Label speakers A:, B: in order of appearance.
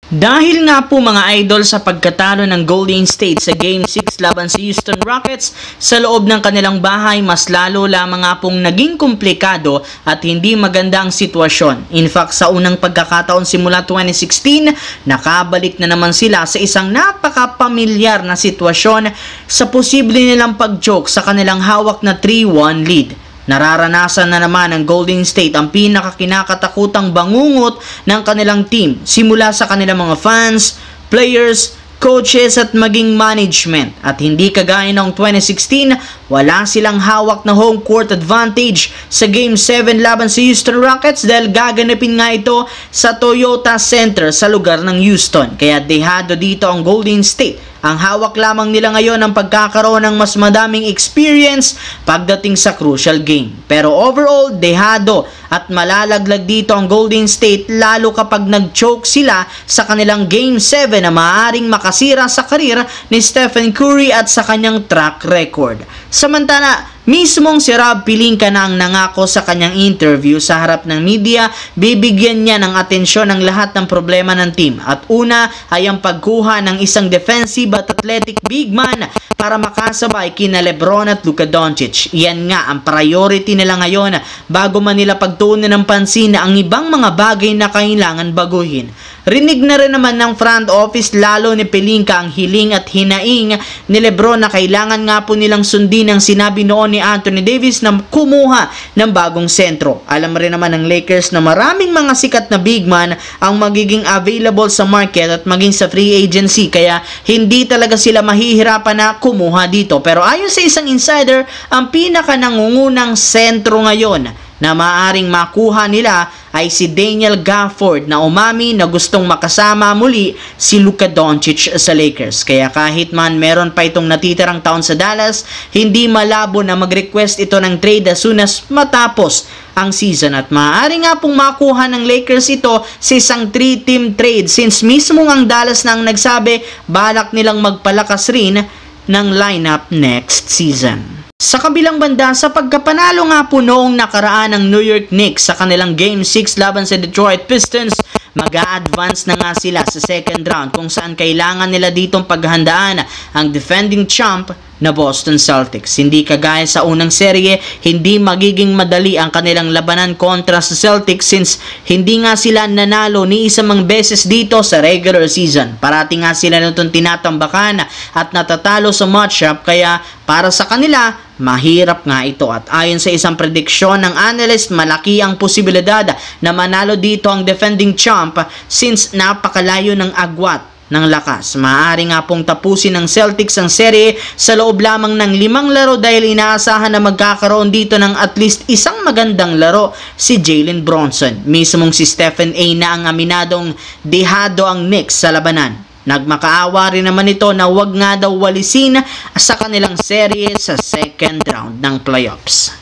A: Dahil nga po mga idol sa pagkatalo ng Golden State sa Game 6 laban sa Houston Rockets sa loob ng kanilang bahay, mas lalo lamang nga pong naging komplikado at hindi maganda ang sitwasyon. In fact, sa unang pagkakataon simula 2016, nakabalik na naman sila sa isang napaka-pamilyar na sitwasyon sa posible nilang pag-choke sa kanilang hawak na 3-1 lead. Nararanasan na naman ng Golden State ang pinakakinakatakutang bangungot ng kanilang team simula sa kanilang mga fans, players, coaches at maging management. At hindi kagaya noong 2016, wala silang hawak na home court advantage sa Game 7 laban sa Houston Rockets dahil gaganapin nga ito sa Toyota Center sa lugar ng Houston. Kaya dehado dito ang Golden State. Ang hawak lamang nila ngayon ang pagkakaroon ng mas madaming experience pagdating sa crucial game. Pero overall, dehado at malalaglag dito ang Golden State lalo kapag nag-choke sila sa kanilang Game 7 na maaaring makasira sa karir ni Stephen Curry at sa kanyang track record. Samantala, mismong si Rob Pelinka na ang nangako sa kanyang interview sa harap ng media, bibigyan niya ng atensyon ang lahat ng problema ng team. At una ay ang pagkuha ng isang defensive at athletic big man para makasabay kina LeBron at Luka Doncic. Yan nga ang priority nila ngayon bago man nila pagtuunan ng pansin na ang ibang mga bagay na kailangan baguhin. Rinig na rin naman ng front office lalo ni Pelinka ang hiling at hinaing ni LeBron na kailangan nga po nilang sundin ang sinabi noon ni Anthony Davis na kumuha ng bagong sentro. Alam rin naman ng Lakers na maraming mga sikat na big man ang magiging available sa market at maging sa free agency kaya hindi talaga sila mahihirapan na kumuha dito. Pero ayon sa isang insider, ang pinaka-nangungunang sentro ngayon na maaaring makuha nila ay si Daniel Gafford na umami na gustong makasama muli si Luka Doncic sa Lakers. Kaya kahit man meron pa itong natitirang taon sa Dallas, hindi malabo na mag-request ito ng trade as soon as matapos ang season at maaari nga pong makuha ng Lakers ito sa isang 3-team trade since mismo ang Dallas na ang nagsabi balak nilang magpalakas rin ng lineup next season. Sa kabilang banda, sa pagkapanalo nga po noong nakaraan ng New York Knicks sa kanilang Game 6 laban sa Detroit Pistons, mag-a-advance na nga sila sa second round kung saan kailangan nila ditong paghandaan ang defending champ na Boston Celtics. Hindi kagaya sa unang serye, hindi magiging madali ang kanilang labanan kontra sa Celtics since hindi nga sila nanalo ni isang beses dito sa regular season. Parati nga sila nitong tinatambakan at natatalo sa matchup kaya para sa kanila, mahirap nga ito. At ayon sa isang prediksyon ng analyst, malaki ang posibilidad na manalo dito ang defending champ since napakalayo ng agwat ng lakas. Maaari nga pong tapusin ng Celtics ang serye sa loob lamang ng 5 laro dahil inaasahan na magkakaroon dito ng at least isang magandang laro si Jalen Brunson. Mismong si Stephen A na ang aminadong dehado ang Knicks sa labanan. Nagmakaawa rin naman ito na wag nga daw walisin sa kanilang serye sa second round ng playoffs.